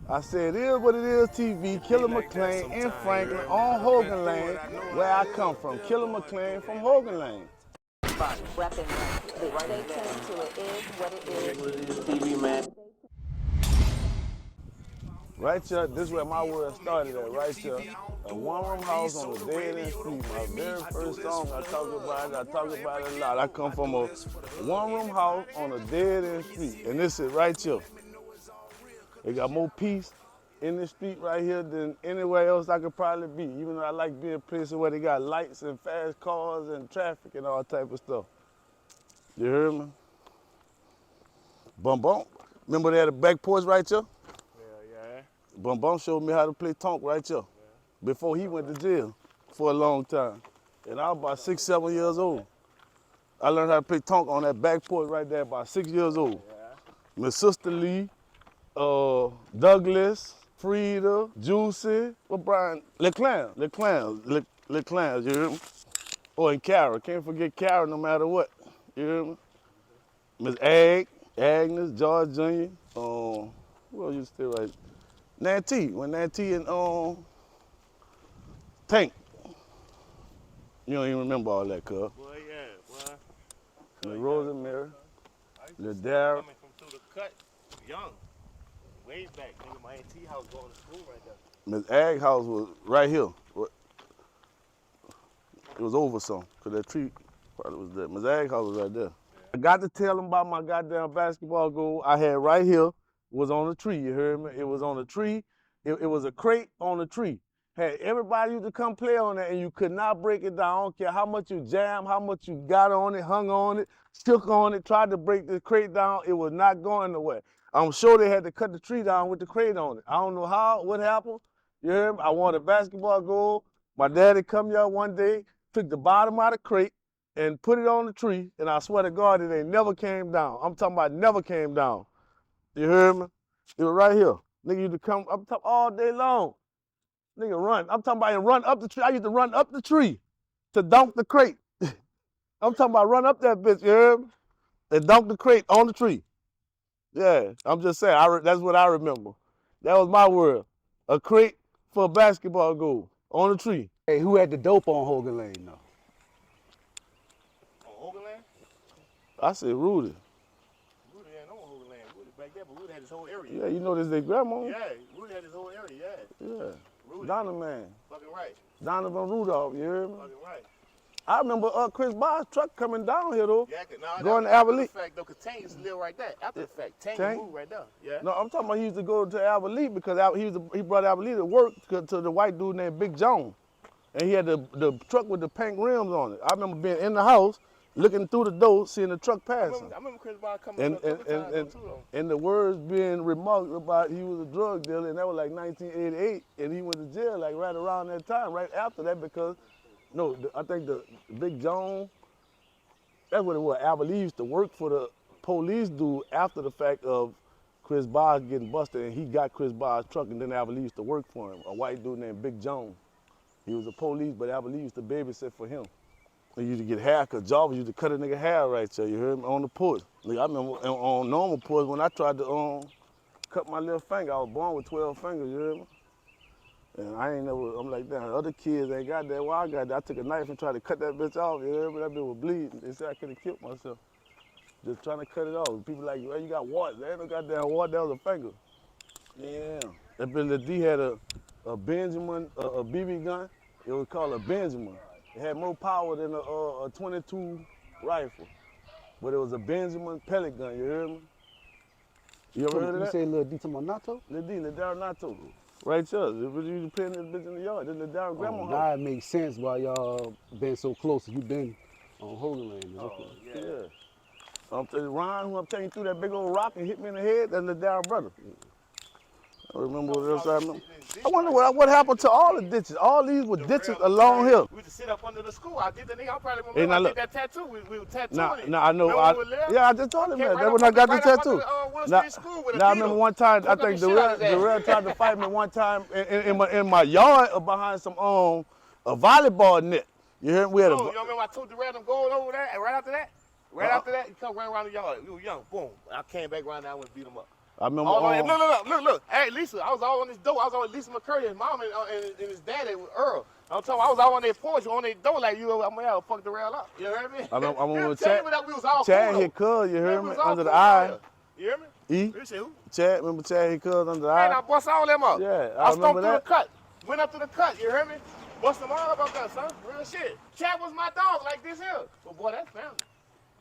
I said, it is what it is TV, Killa McClain in Franklin on Hogan Lane, where I come from. Killa McClain from Hogan Lane. Weapon. Stay tuned to It Is What It Is. TV, man. Right here, this is where my world started at, right here. A one-room house on a dead-end street. My very first song, I talk about it a lot. I come from a one-room house on a dead-end street, and this is right here. They got more peace in the street right here than anywhere else I could probably be, even though I like being places where they got lights and fast cars and traffic and all type of stuff. You hear me? Bum Bum. Remember they had a back porch right here? Yeah. Bum Bum showed me how to play tonk right here before he went to jail for a long time. And I was about 6, 7 years old. I learned how to play tonk on that back porch right there about 6 years old. My sister Lee, Douglas, Frida, Juicy, Brian, LeClain, you hear me? Oh, and Kara, can't forget Kara no matter what, you hear me? Miss Agnes, George Jr., who else used to stay right? Nanty, when Nanty and Tank. You don't even remember all that, cuz. Boy, yeah, boy. Miss Rosemary, Lil Dara. Coming from through the cut, young. Way back, nigga, my auntie house going to school right there. Miss Ag house was right here. It was over some, because that tree probably was there. Miss Ag house was right there. I got to tell them about my goddamn basketball goal I had right here. Was on a tree, you heard me? It was on a tree. It was a crate on a tree. Had everybody used to come play on it, and you could not break it down. I don't care how much you jam, how much you got on it, hung on it, shook on it, tried to break the crate down. It was not going nowhere. I'm sure they had to cut the tree down with the crate on it. I don't know how, what happened. You hear me? I won a basketball goal. My daddy come here one day, took the bottom out of the crate and put it on the tree, and I swear to God, it ain't never came down. I'm talking about never came down. You heard me? It was right here. Nigga used to come up top all day long. Nigga run. I'm talking about run up the tree. I used to run up the tree to dunk the crate. I'm talking about run up that bitch, you heard me? And dunk the crate on the tree. Yeah, I'm just saying, that's what I remember. That was my world. A crate for a basketball goal on the tree. Hey, who had the dope on Hogan Lane, though? On Hogan Lane? I said Rudy. Rudy ain't on Hogan Lane. Rudy back there, but Rudy had his whole area. Yeah, you know this their grandma? Yeah, Rudy had his whole area, yeah. Yeah. Rudy. Donna Man. Fucking right. Donovan Rudolph, you hear me? Fucking right. I remember Chris Barr's truck coming down here though. Yeah, nah, going to after Abilene. the fact though, cause Tank used to live right there. After the fact, Tank moved right there. Yeah. No, I'm talking about he used to go to Abilene because he brought Abilene to work to the white dude named Big John. And he had the truck with the pink rims on it. I remember being in the house, looking through the door, seeing the truck passing. I remember Chris Bar coming a couple times too though. And the words being remarked about he was a drug dealer, and that was like 1988, and he went to jail like right around that time, right after that, because I think the Big John, that's what it was. Abilene used to work for the police dude after the fact of Chris Barr getting busted, and he got Chris Barr's truck, and then Abilene used to work for him, a white dude named Big John. He was a police, but Abilene used to babysit for him. They used to get hair, because Jarvis used to cut a nigga hair right there, you heard me, on the porch. Like, I remember on normal porch when I tried to cut my little finger, I was born with 12 fingers, you heard me? And I ain't never, I'm like, damn, other kids ain't got that. Well, I got that. I took a knife and tried to cut that bitch off, you heard me? That bitch was bleeding. They said I could have killed myself. Just trying to cut it off. People like, well, you got warts. There ain't no goddamn wart, that was a finger. Yeah. That bitch D had a Benjamin, a BB gun. It was called a Benjamin. It had more power than a 22 rifle. But it was a Benjamin pellet gun, you heard me? You ever heard of that? You say Lil D to my Nato? Lil D, Lil Dara Nato. Right there. You playing this bitch in the yard. This Lil Dara grandma house. Now it makes sense why y'all been so close. You been on Hogan Lane. Oh, yeah. I'm telling you, Ron, who I'm taking through that big old rock and hit me in the head, that's Lil Dara brother. I remember what else I remember. I wonder what happened to all the ditches. All these were ditches along here. We used to sit up under the school. I did the nigga. I probably remember I did that tattoo. We were tattooing it. I know. I just told him that. That's when I got the tattoo. I remember one time, I think Darrell tried to fight me one time in my yard behind some a volleyball net. You hear me? You remember I told Darrell them going over there, and right after that, he come right around the yard. We were young. Boom. I came back around there and went beat him up. I remember. All on, look. Hey, Lisa, I was all on this door. I was on Lisa McCurry, his mom, and his daddy, Earl. I'm talking. I was all on their porch, on their door, like you. I'm gonna fuck the rail up. You heard me? I remember Chad. We was all Chad cool, hit cuz, you heard we me, was all under the cool eye. out here. You hear me? E. You say who? Chad, remember Chad hit cuz under the Man, I eye? bust all them up. Yeah, I I stomped remember through that. the cut. Went up to the cut, you heard me? Bust them all about that, son. Real shit. Chad was my dog like this here. But boy, that's family.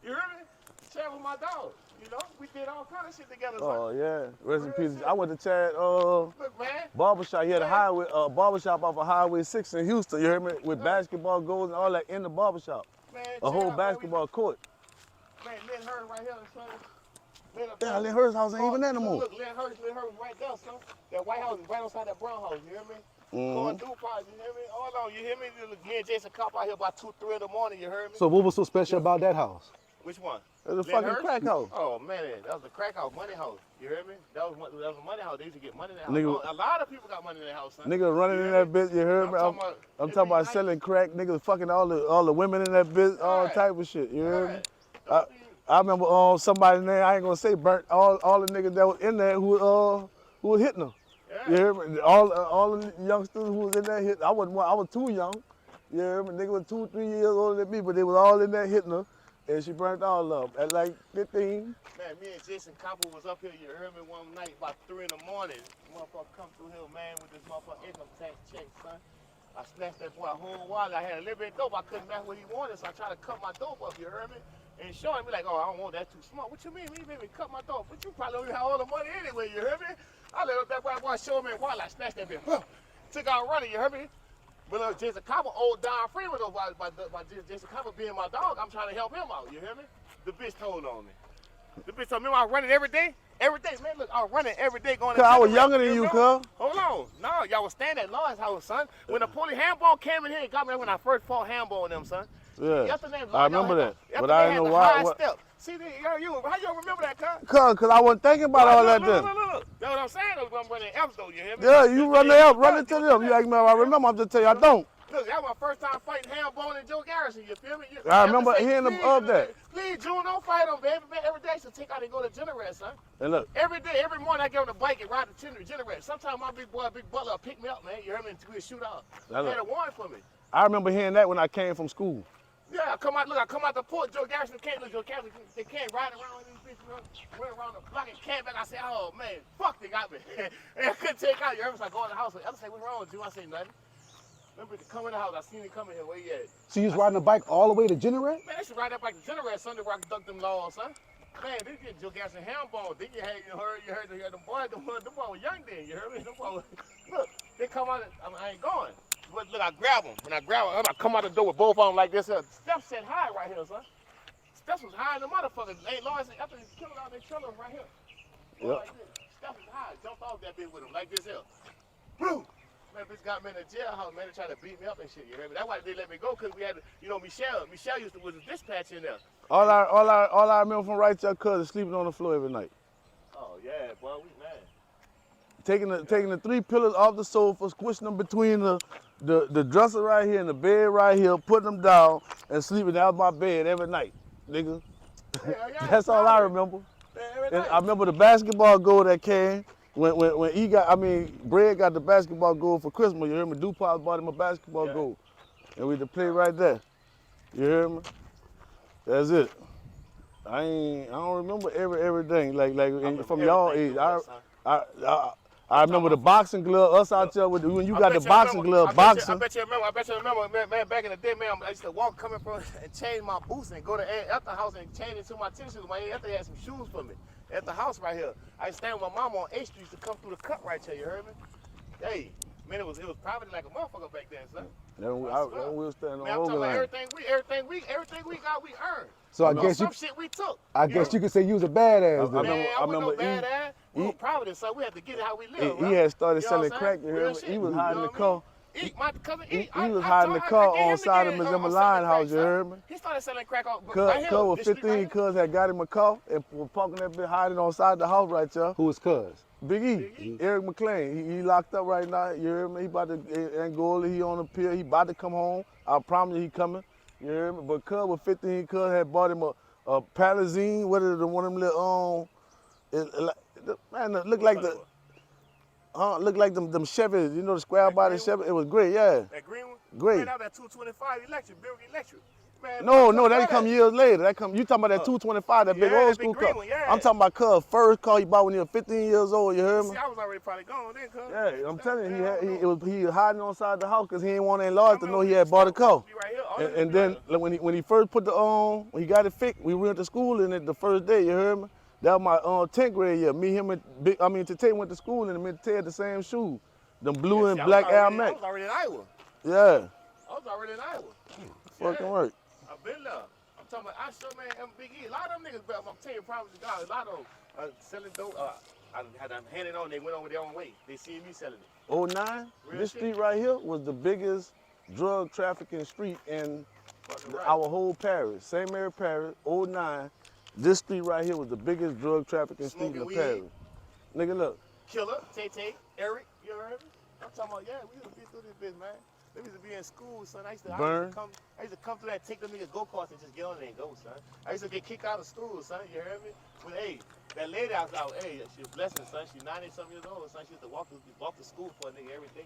You heard me? Chad was my dog. You know, we did all kind of shit together, son. Oh yeah, rest in Real peace. shit. I went to Chad Look, man. barbershop. He had a Man. highway barbershop off of Highway 6 in Houston. You heard me? With basketball goals and all that in the barbershop. Man, A whole Chad, basketball court. Man, Lynn Hurst right here, son. Lynn up Yeah, there. Lynn Hurst house ain't even there no more. Look, Lynn Hurst right there, son. That white house is right outside that brown house, you hear me? Going through parts, you hear me? Hold on, you hear me? Look, me and Jason Cop out here about 2, 3 in the morning, you heard me? So what was so special about that house? Which one? It was a Lynn fucking Hurst? crack house. Oh man, that was a crack house, money house. You hear me? That was a money house. They used to get money in that house. Nigga- A lot of people got money in that house, son. Niggas running You in hear that me? bitch, you heard me? I'm talking about selling crack, niggas fucking all the women in that bitch, all Right. type of shit, you heard me? Right. I remember somebody's name, I ain't gonna say, burnt all the niggas that was in there who was hitting them. Yeah. You hear me? All the youngsters who was in there hitting, I was too young. You hear me? Niggas was 2, 3 years older than me, but they was all in there hitting her. And she burnt all up at like 15. Man, me and Jason Copper was up here, you heard me, one night about 3 in the morning. Motherfucker come through here, man, with this motherfucker income tax check, son. I snatched that boy a whole while. I had a little bit of dope. I couldn't match what he wanted, so I tried to cut my dope up, you heard me? And showing me like, oh, I don't want that too small. What you mean? You made me cut my dope. But you probably don't even have all the money anyway, you heard me? I let up that boy show me while I snatched that bitch. Took out running, you heard me? But Jason Copper, old Don Freeman, though, by Jason Copper being my dog, I'm trying to help him out, you hear me? The bitch told on me. The bitch told me I was running every day. Every day, man, look, I was running every day going to Cause I was Generate, younger than you, know? cuz. Hold on. No, y'all was standing at Lawrence house, son. When the police handball came in here and got me when I first fought handball on them, son. Yeah, Yesterday, I remember that. Yesterday But I had didn't know the why. high step. See, how you remember that, cuz? Cause I wasn't thinking about all that then. Look. That's what I'm saying. I'm running F's, though, you hear me? Yeah, you run it up, run it to them. You ask me if I remember, I'm just tell you I don't. Look, that was my first time fighting handball and Joe Garrison, you feel me? I remember Say, hearing please, of that. Please, June, don't fight him, baby. Man, every day, so take out and go to Generate, son. And look, Every day, every morning, I get on the bike and ride to Generate. Sometimes my big boy, Big Butler, pick me up, man. You hear me? And we shoot out. They had a warrant for me. I remember hearing that when I came from school. Yeah, I come out the port. Joe Garrison can't look. Joe Garrison, they can't ride around with these bitches, run around the block and came back. I said, oh man, fuck, they got me. And I couldn't take out. You heard me? So I go in the house. I say, what's wrong with you? I say nothing. Remember to come in the house. I seen him coming here. Where you at? So you was riding a bike all the way to Generate? Man, they should ride that bike to Generate Sunday where I can duck them laws, son. Man, they get Joe Garrison handball. Then you heard them boys. Them boys were young then. You heard me? Them boys, look, they come out. I ain't going. But look, I grab them. When I grab them, I come out the door with both of them like this. Steph said hi right here, son. Steph was high in the motherfucker. Hey, Lawrence, after he killed out, they killed him right here. Yep. Like this. Steph was high. Jumped off that bitch with him like this here. Boom. Man, bitch got me in the jailhouse, man. They tried to beat me up and shit. You hear me? That's why they let me go, because we had, Michelle. Michelle was a dispatch in there. All I remember from right there, cuz is sleeping on the floor every night. Oh, yeah, boy, we mad. Taking the 3 pillars off the sofa, squishing them between the dresser right here and the bed right here, putting them down and sleeping out my bed every night, nigga. Yeah, That's all I remember. Man, every And night. I remember the basketball goal that came when Brad got the basketball goal for Christmas. You hear me? DuPont bought him a basketball goal, and we had to play right there. You hear me? That's it. I don't remember everything from y'all age. I remember the boxing glove. Us out there with when you got the boxing glove boxing. I bet you remember, man, back in the day, man, I used to walk coming from and change my boots and go to at the house and change it to my tennis shoes. My aunt had some shoes for me at the house right here. I used to stand with my mama on 8th Street to come through the cut right here, you heard me? Hey, man, it was private like a motherfucker back then, son. We'll stand on Man, I'm talking Hogan about Lane. everything we got, we earned. So I You know, guess some shit we took. I guess you could say you was a badass then. Man, I remember wasn't no badass. We were Providence, so we had to get it how we live. He right? had started You know selling what I'm crack. saying? You Real heard me? shit. He was You hiding know the what I car. mean? My cousin, He was hiding the car on side of Ms. Line house. You heard me? He started selling crack on Cuz right here. was This street 15, right here. cuz had got him a car and was parking that bitch hiding on side the house right there. Who was Cuz? Big E, Eric McClain. He locked up right now. You hear me? He about to Angola. He on the pier. He about to come home. I promise you he coming. You hear me? But cuz was 15, cuz had bought him a Palazine. What is it? One of them little Man, it looked like looked like them Chevys, you know, the square body Chevy. It was great, yeah. That green one? Great. Man, that was that 225 electric, big electric. Man, No, that come years later. You talking about that 225, that big yeah, old that big school green car. one, yeah. I'm talking about Cub's first car he bought when he was 15 years old, you heard me? See, I was already probably gone then, cuz. Yeah, I'm telling you, he was hiding on the side of the house because he didn't want any lawyers to know he had bought a car. And then when he first put when he got it fixed, we went to school in it the first day, you heard me? That was my 10th grade year. Me, him, and Tate went to school and me and Tate had the same shoes. Them blue and black Air Max. I was already in Iowa. Yeah. I was already in Iowa. Fucking work. I've been there. I'm talking about, I show man, Big E. A lot of them niggas, I'm telling you, probably God, a lot of them selling dope. I had them handed on, they went on their own way. They see me selling it. 09, this street right here was the biggest drug trafficking street in our whole parish. St. Mary Parish, 09. This street right here was the biggest drug trafficking street in the parish. Nigga, look. Killa, Tay, Eric, you heard me? I'm talking about, yeah, we used to be through this bitch, man. We used to be in school, son. I used to come through that, take them niggas go-karts and just get on there and go, son. I used to get kicked out of school, son, you heard me? But hey, that lady out, hey, she was blessed, son. She's 90-something years old, son. She used to walk to school for a nigga every day.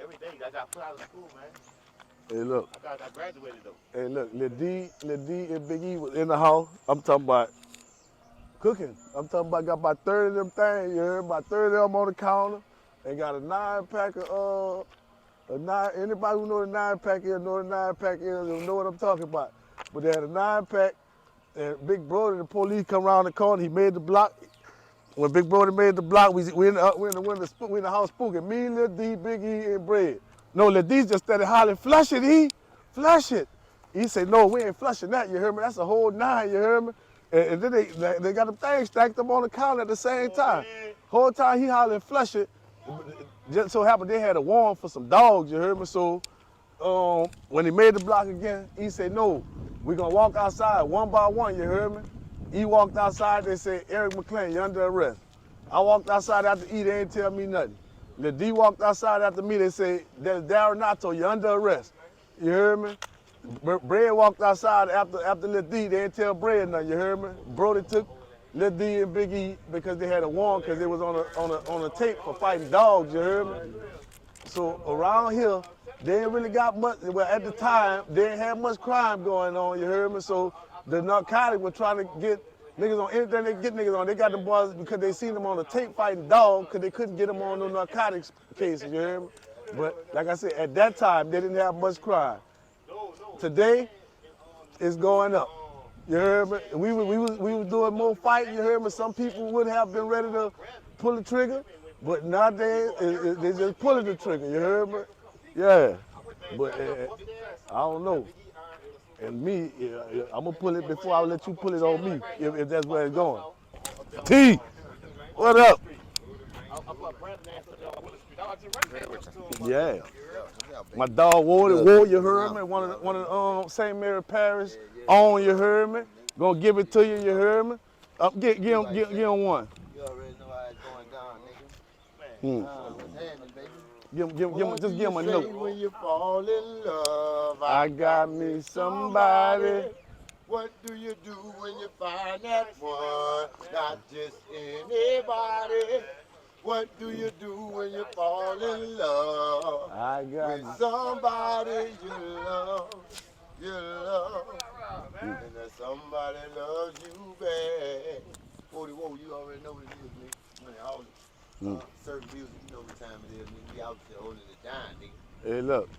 Every day, I got put out of school, man. Hey, look. I graduated, though. Hey, look, Lil D and Big E was in the house. I'm talking about cooking. I'm talking about got about 30 of them things, you heard? About 30 of them on the counter. And got a 9-pack of, anybody who know the 9-pack is, know the 9-pack is, know what I'm talking about. But they had a 9-pack, and Big Brody, the police come around the corner, he made the block. When Big Brody made the block, we in the house spooking. Me, Lil D, Big E, and Bread. No, Lil D just started hollering, flush it, E, flush it. He said, no, we ain't flushing that, you heard me? That's a whole 9, you heard me? And then they got them things stacked up on the counter at the same time. Whole time he hollering, flush it. Just so happened they had a warrant for some dogs, you heard me? So when he made the block again, he said, no, we're gonna walk outside one by one, you heard me? He walked outside, they said, Eric McClain, you're under arrest. I walked outside after E, they didn't tell me nothing. The D walked outside after me, they said, there's Darren Nato, you're under arrest. You heard me? Bread walked outside after Lil D, they didn't tell Bread nothing, you heard me? Brody took Lil D and Big E because they had a warrant because they was on a tape for fighting dogs, you heard me? So around here, they ain't really got much, well at the time, they didn't have much crime going on, you heard me? So the narcotic were trying to get niggas on anything they get niggas on. They got the boys because they seen them on the tape fighting dogs because they couldn't get them on no narcotics cases, you heard me? But like I said, at that time, they didn't have much crime. Today, it's going up. You heard me? We was doing more fighting, you heard me? Some people would have been ready to pull the trigger, but nowadays, they just pulling the trigger, you heard me? Yeah, but I don't know. And me, I'm gonna pull it before I let you pull it on me, if that's where it's going. T, what up? Yeah. My dog Ward, you heard me? One of the St. Mary Parish on, you heard me? Gonna give it to you, you heard me? Give him one. You already know how it's going down, nigga. What's happening, baby? Just give him a note. When you fall in love, I got me somebody. What do you do when you find that one? Not just anybody. What do you do when you fall in love? I got with somebody you love, and that somebody loves you bad. 41, you already know what it is, nigga. Money, all certain music, you know what time it is, nigga. We out there holding it down, nigga. Hey, look.